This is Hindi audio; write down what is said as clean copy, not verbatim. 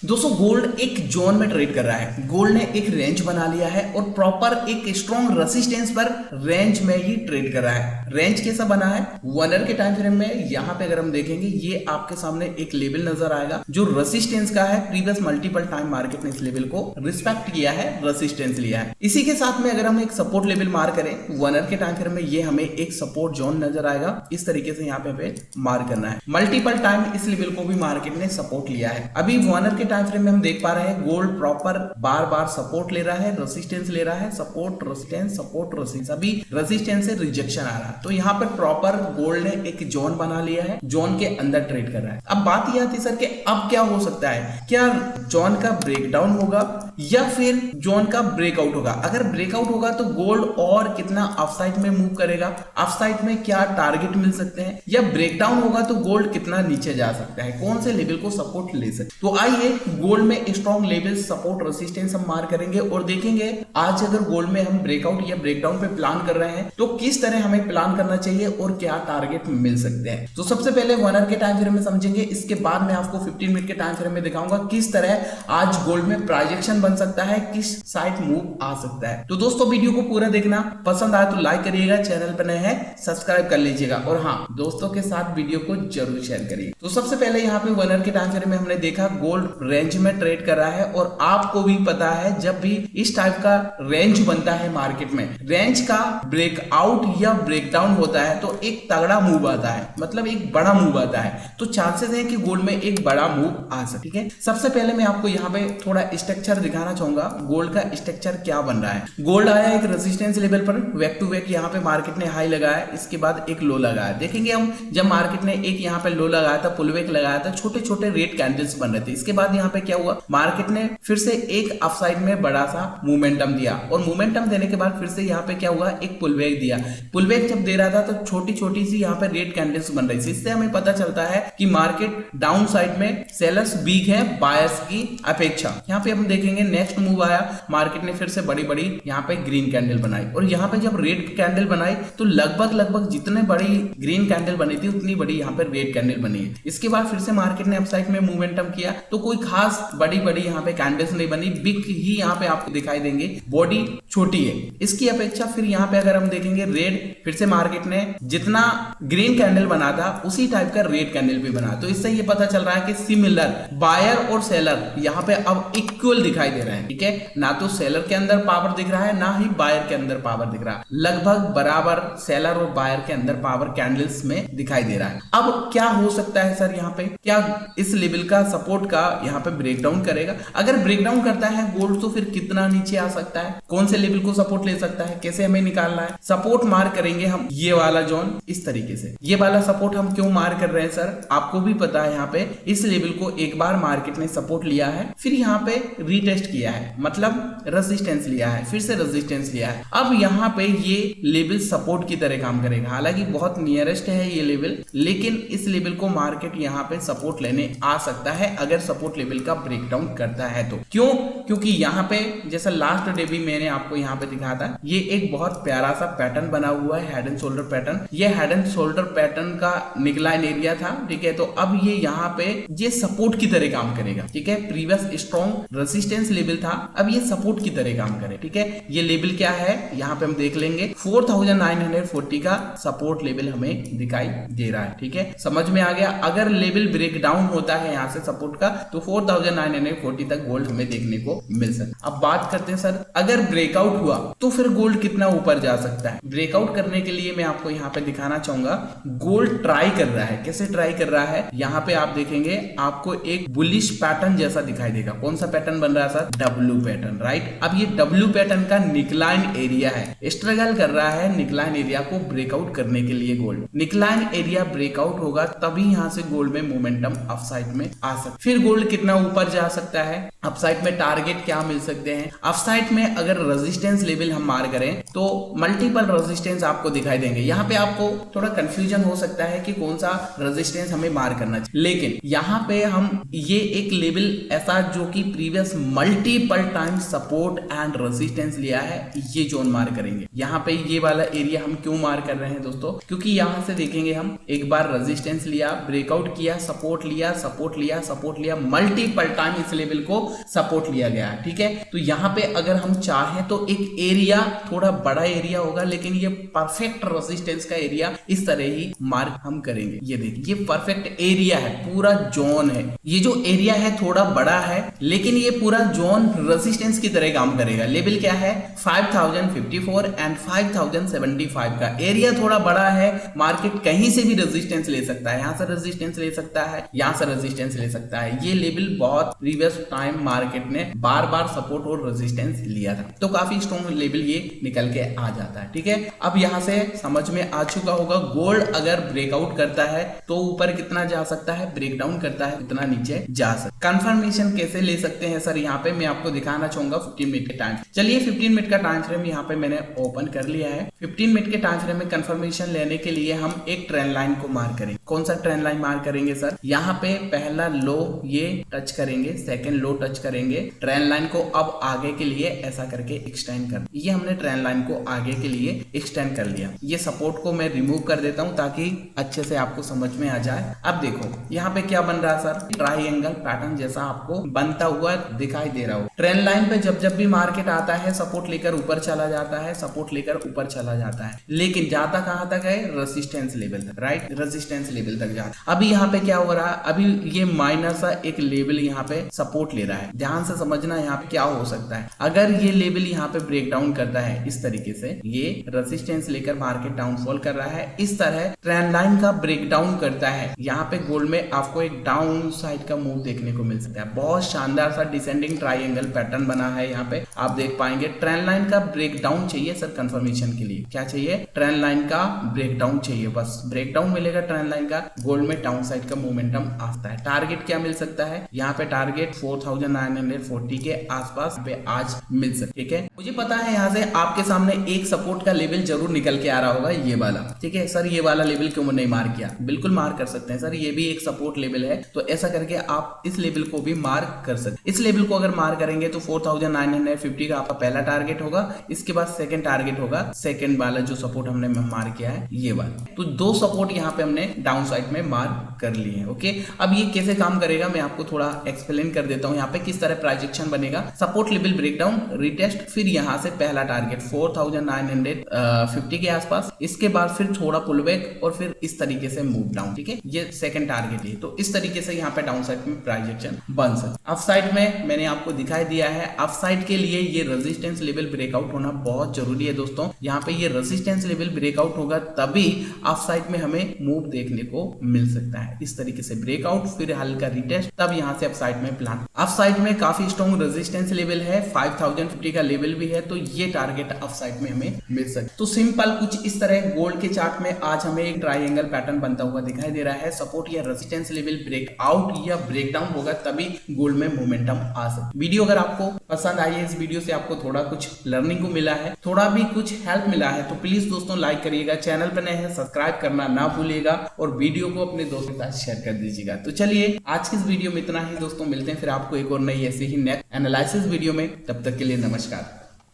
दोस्तों गोल्ड एक जोन में ट्रेड कर रहा है। गोल्ड ने एक रेंज बना लिया है और प्रॉपर एक स्ट्रॉन्ग रेसिस्टेंस पर रेंज में ही ट्रेड कर रहा है। रेंज कैसा बना है? 1 ईयर के टाइम फ्रेम में यहाँ पे अगर हम देखेंगे ये आपके सामने एक लेवल नजर आएगा जो रेसिस्टेंस का है। प्रीवियस मल्टीपल टाइम मार्केट ने इस लेवल को रिस्पेक्ट किया है, रेसिस्टेंस लिया है। इसी के साथ में अगर हम एक सपोर्ट लेवल मार्क करें 1 ईयर के टाइम फ्रेम में, ये हमें एक सपोर्ट जोन नजर आएगा। इस तरीके से यहाँ पे मार्क करना है। मल्टीपल टाइम इस लेवल को भी मार्केट ने सपोर्ट लिया है। अभी 1 ईयर के टाइम फ्रेम में हम देख पा रहे हैं गोल्ड प्रॉपर बार बार सपोर्ट ले रहा है, रेसिस्टेंस ले रहा है, सपोर्ट रेजिस्टेंस, सपोर्ट रेजिस्टेंस। अभी रेजिस्टेंस से रिजेक्शन आ रहा है, तो यहाँ पर प्रॉपर गोल्ड ने एक जोन बना लिया है, जोन के अंदर ट्रेड कर रहा है। अब बात यह आती सर कि अब क्या हो सकता है? क्या जोन का ब्रेकडाउन होगा या फिर जोन का ब्रेकआउट होगा? अगर ब्रेकआउट होगा तो गोल्ड और कितना अपसाइड में मूव करेगा, अपसाइड में क्या टारगेट मिल सकते हैं, या ब्रेकडाउन होगा तो गोल्ड कितना नीचे जा सकता है, कौन से लेवल को सपोर्ट ले सकते। तो आइए गोल्ड में स्ट्रॉन्ग लेवल, सपोर्ट, रेजिस्टेंस हम मार्क करेंगे और देखेंगे आज अगर गोल्ड में हम ब्रेकआउट या ब्रेकडाउन पे प्लान कर रहे हैं तो किस तरह हमें प्लान करना चाहिए और क्या टारगेट मिल सकते हैं। तो सबसे पहले 1 ईयर के टाइम फ्रेम में समझेंगे, इसके बाद मैं आपको 15 मिनट के टाइम फ्रेम में दिखाऊंगा किस तरह आज गोल्ड में प्रोजेक्शन बन सकता है, किस साइड मूव आ सकता है। तो दोस्तों वीडियो को पूरा देखना, पसंद आए तो लाइक करिएगा, चैनल पर नए हैं सब्सक्राइब कर लीजिएगा और हाँ दोस्तों के साथ वीडियो को जरूर शेयर करिए। तो सबसे पहले यहाँ पे 1 ईयर के टाइम फ्रेम में हमने देखा गोल्ड रेंज में ट्रेड कर रहा है और आपको भी पता है जब भी इस टाइप का रेंज बनता है मार्केट में, रेंज का ब्रेकआउट या ब्रेकडाउन होता है तो एक तगड़ा मूव आता है, मतलब एक बड़ा मूव आता है। तो चांसेस है कि गोल्ड में एक बड़ा मूव आ सके। ठीक है, सबसे पहले मैं आपको यहाँ पे थोड़ा स्ट्रक्चर दिखाना चाहूंगा, गोल्ड का स्ट्रक्चर क्या बन रहा है। गोल्ड आया एक रेजिस्टेंस लेवल पर, वेक टू वेक यहाँ पे मार्केट ने हाई लगाया, इसके बाद एक लो लगाया। देखेंगे हम जब मार्केट ने एक यहाँ पे लो लगाया था, पुल वेक लगाया था, छोटे छोटे रेड कैंडल्स बन रहे थे। इसके बाद यहाँ पे क्या हुआ, मार्केट ने फिर से एक अपसाइड में बड़ा सा मोमेंटम दिया और मोमेंटम देने के बाद फिर से यहाँ पे क्या हुआ, एक पुल बैक दिया। पुल बैक जब दे रहा था तो छोटी छोटी सी यहाँ पे रेड कैंडल्स बन रही थी। इससे हमें पता चलता है कि मार्केट डाउन साइड में सेलर्स वीक है बायर्स की अपेक्षा। यहाँ पे हम देखेंगे नेक्स्ट मूव आया, मार्केट ने फिर से बड़ी बड़ी यहाँ पे ग्रीन कैंडल बनाई और यहाँ पे जब रेड कैंडल बनाई तो लगभग जितने बड़ी ग्रीन कैंडल बनी थी उतनी बड़ी यहाँ पे रेड कैंडल बनी है। इसके बाद फिर से मार्केट ने अपसाइड में मूवमेंटम किया तो कोई खास बड़ी बड़ी यहाँ पे कैंडल्स नहीं बनी, बिग ही यहाँ पे आपको दिखाई देंगे, बॉडी छोटी है इसकी अपेक्षा। फिर यहाँ पे अगर हम देखेंगे रेड, फिर से मार्केट ने जितना ग्रीन कैंडल बना था उसी टाइप का रेड कैंडल भी बना। तो इससे ये पता चल रहा है कि सिमिलर बायर और सेलर यहाँ पे अब इक्वल दिखाई दे रहे हैं। ठीक है, ना तो सेलर के अंदर पावर दिख रहा है ना ही बायर के अंदर पावर दिख रहा है, लगभग बराबर सेलर और बायर के अंदर पावर कैंडल्स में दिखाई दे रहा है। अब क्या हो सकता है सर, यहाँ पे क्या इस लेवल का सपोर्ट का यहाँ पे ब्रेकडाउन करेगा? अगर ब्रेकडाउन करता है गोल्ड तो फिर कितना नीचे आ सकता है, कौन से लेवल को सपोर्ट ले सकता है, कैसे हमें निकालना है? सपोर्ट मार्क करेंगे हम ये वाला जोन इस तरीके से। ये वाला सपोर्ट हम क्यों मार्क कर रहे हैं सर, आपको भी पता है यहाँ पे इस लेवल को एक बार मार्केट ने सपोर्ट लिया है, फिर यहाँ पे रीटेस्ट किया है, मतलब रेजिस्टेंस लिया है, फिर से रेजिस्टेंस लिया है। अब यहाँ पे ये लेवल सपोर्ट की तरह काम करेगा। हालांकि बहुत नियरेस्ट है ये लेवल, लेकिन इस लेवल को मार्केट यहाँ पे सपोर्ट लेने आ सकता है अगर सपोर्ट लेवल का ब्रेकडाउन करता है तो। क्यों? क्योंकि यहाँ पे जैसा लास्ट डे भी मैंने आपको यहाँ पे दिखाया था, ये एक बहुत प्यारा सा पैटर्न बना हुआ है, हेड एंड शोल्डर पैटर्न। ये हेड एंड शोल्डर पैटर्न का निकलाइन एरिया था। ठीक है, तो अब ये यहाँ पे ये सपोर्ट की तरह काम करेगा। ठीक है, प्रीवियस स्ट्रॉन्ग रेजिस्टेंस लेवल था, अब ये सपोर्ट की तरह काम करे। ठीक है, ये लेवल क्या है यहाँ पे हम देख लेंगे, 4940 का सपोर्ट लेवल हमें दिखाई दे रहा है। ठीक है, समझ में आ गया? अगर लेवल ब्रेकडाउन होता है यहाँ से सपोर्ट का तो 4940 तक गोल्ड हमें देखने को मिल सकता है। अब बात करते हैं सर, अगर ब्रेकआउट हुआ तो फिर गोल्ड कितना ऊपर जा सकता है? ब्रेकआउट करने के लिए मैं आपको यहाँ पे दिखाना चाहूंगा, गोल्ड ट्राई कर रहा है। कैसे ट्राई कर रहा है? यहाँ पे आप देखेंगे आपको एक बुलिश पैटर्न जैसा दिखाई देगा। कौन सा पैटर्न बन रहा है सर? W pattern, right. अब ये डब्ल्यू पैटर्न का निकलाइन एरिया है, स्ट्रगल कर रहा है निकलाइन एरिया को ब्रेकआउट करने के लिए। गोल्ड निकलाइन एरिया ब्रेकआउट होगा तभी यहाँ से गोल्ड में मोमेंटम अपसाइड में आ सकता है। फिर गोल्ड कितना ऊपर जा सकता है? अपसाइड में टारगेट क्या मिल सकते हैं? अपसाइड में अगर रेजिस्टेंस लेवल हम मार करें तो मल्टीपल रेजिस्टेंस आपको दिखाई देंगे। यहाँ पे आपको थोड़ा कंफ्यूजन हो सकता है कि कौन सा रेजिस्टेंस हमें मार करना चाहिए, लेकिन यहाँ पे हम ये एक लेवल ऐसा जो कि previous multiple time support and resistance लिया है, ये जोन मार्क करेंगे। यहाँ पे ये वाला एरिया हम क्यों मार्क कर रहे हैं दोस्तों, क्योंकि यहाँ से देखेंगे हम एक बार रेजिस्टेंस लिया, ब्रेकआउट किया, सपोर्ट लिया, सपोर्ट लिया, सपोर्ट लिया, मल्टीपल टाइम इस लेवल को सपोर्ट लिया गया है। ठीक है, तो यहाँ पे अगर हम चाहें तो एक एरिया थोड़ा बड़ा एरिया होगा, लेकिन ये परफेक्ट रेजिस्टेंस का एरिया इस तरह ही मार्क हम करेंगे। ये देखिए, ये परफेक्ट एरिया है, पूरा जोन है। ये जो एरिया है थोड़ा बड़ा है, लेकिन ये पूरा जोन रेजिस्टेंस की तरह काम करेगा। लेवल क्या है 5054 एंड 5075 का एरिया थोड़ा बड़ा है। मार्केट कहीं से भी रेजिस्टेंस ले सकता है, यहां से रेजिस्टेंस ले सकता है, यहां से रेजिस्टेंस ले सकता है। ये लेवल बहुत प्रीवियस टाइम मार्केट ने बार बार सपोर्ट और रेजिस्टेंस लिया था, तो काफी स्ट्रॉन्ग लेवल ये निकल के आ जाता है। ठीक है, अब यहां से समझ में आ चुका होगा गोल्ड अगर ब्रेकआउट करता है तो ऊपर कितना जा सकता है, ब्रेकडाउन करता है उतना नीचे जा सकता है। कंफर्मेशन कैसे ले सकते हैं सर, यहाँ पे मैं आपको दिखाना चाहूंगा 15 मिनट के टाइम। चलिए 15 मिनट का टाइम फ्रेम यहाँ पे मैंने ओपन कर लिया है। 15 मिनट के टाइम फ्रेम में कंफर्मेशन लेने के लिए हम एक ट्रेंड लाइन को मार्क करेंगे। कौन सा ट्रेंड लाइन मार्क करेंगे सर, यहाँ पे पहला लो ये टच करेंगे, सेकंड लो टच करेंगे, ट्रेंड लाइन को अब आगे के लिए ऐसा करके एक्सटेंड कर, ये हमने ट्रेंड लाइन को आगे के लिए एक्सटेंड कर लिया। ये सपोर्ट को मैं रिमूव कर देता हूं ताकि अच्छे से आपको समझ में आ जाए। अब देखो यहाँ पे क्या बन रहा है सर, ट्रायंगल पैटर्न जैसा आपको बनता हुआ दिखाई दे रहा हो। ट्रेंड लाइन पे जब भी मार्केट आता है सपोर्ट लेकर ऊपर चला जाता है, सपोर्ट लेकर ऊपर चला जाता है, लेकिन जाता कहां तक है, रेजिस्टेंस लेवल तक, राइट, रेजिस्टेंस लेवल तक जाता। अभी यहाँ पे क्या हो रहा है, अभी ये माइनर सा एक लेवल यहाँ पे सपोर्ट ले रहा है। ध्यान से समझना यहाँ पे क्या हो सकता है, अगर ये लेवल यहाँ पे ब्रेक डाउन करता है इस तरीके से, ये रेजिस्टेंस लेकर मार्केट डाउनफॉल कर रहा है, इस तरह ट्रेंड लाइन का ब्रेक डाउन करता है, यहाँ पे गोल्ड में आपको एक डाउन साइड का मूव देखने को मिल सकता है। बहुत शानदार सा डिसेंडिंग ट्रायंगल पैटर्न बना है, यहाँ पे आप देख पाएंगे। ट्रेंड लाइन का ब्रेक डाउन चाहिए सर कंफर्मेशन के लिए, क्या चाहिए, ट्रेंड लाइन का ब्रेक डाउन चाहिए, बस ब्रेक डाउन मिलेगा ट्रेंड लाइन का, गोल्ड में डाउन साइड का मोमेंटम आता है। टारगेट क्या मिल सकता है, यहाँ पे टारगेट 4940 के आसपास पे आज मिल सकता है। ठीक है, मुझे पता है यहाँ से आपके सामने एक सपोर्ट का लेवल जरूर निकल के आ रहा होगा, ये वाला। ठीक है सर, ये वाला लेवल क्यों नहीं मार्क किया, बिल्कुल मार्क कर सकते हैं सर, ये भी एक सपोर्ट लेवल है, तो ऐसा करके आप इस लेवल को भी मार्क कर सकते। इस लेवल को अगर मार्क करेंगे तो 4950 का आपका पहला टारगेट होगा, इसके बाद सेकंड टारगेट होगा, सेकंड वाला जो सपोर्ट हमने मार्क किया है ये वाला। तो दो सपोर्ट यहाँ पे हमने डाउन साइड में मार्क कर लिए हैं। ओके, अब ये कैसे काम करेगा मैं आपको थोड़ा एक्सप्लेन कर देता हूँ। यहाँ पे किस तरह प्रोजेक्शन बनेगा, सपोर्ट लेवल ब्रेकडाउन, रिटेस्ट, फिर यहाँ से पहला टारगेट 4950 के आसपास, इसके बाद फिर थोड़ा पुल बैक और फिर इस तरीके से मूव डाउन। ठीक है, ये सेकंड टारगेट है, तो इस तरीके से यहाँ पे डाउन साइड में प्रोजेक्शन बन सकता। अप साइड में मैंने आपको दिखाई दिया है, अप साइड के लिए ये रेजिस्टेंस लेवल ब्रेकआउट होना बहुत जरूरी है दोस्तों। यहाँ पे ये रेजिस्टेंस लेवल ब्रेकआउट होगा तभी अप साइड में हमें मूव देखने को मिल सकता है। इस तरीके से ब्रेकआउट, फिर हल्का रिटेस्ट, तब यहाँ से अप साइड में प्लान। अप साइड में काफी स्ट्रॉन्ग रेजिस्टेंस लेवल है, 5050 का लेवल भी है, तो ये टारगेट अप साइड में हमें मिल सकता। तो सिंपल कुछ इस तरह गोल्ड के चार्ट में आज हमें एक ट्रायंगल पैटर्न बनता हुआ दिखाई दे रहा है। सपोर्ट या रेजिस्टेंस लेवल ब्रेकआउट या ब्रेकडाउन होगा तभी गोल्ड में मोमेंटम आ सकता। वीडियो अगर आपको पसंद आई है, इस वीडियो से आपको थोड़ा कुछ लर्निंग को मिला है, थोड़ा भी कुछ हेल्प मिला है, तो प्लीज दोस्तों लाइक करिएगा, चैनल पर नए हैं सब्सक्राइब करना ना भूलिएगा और वीडियो को अपने दोस्तों के साथ शेयर कर दीजिएगा। तो चलिए आज की इस वीडियो में इतना ही दोस्तों, मिलते हैं फिर आपको एक और नई ऐसे ही नेक्स्ट एनालिसिस वीडियो में, तब तक के लिए नमस्कार।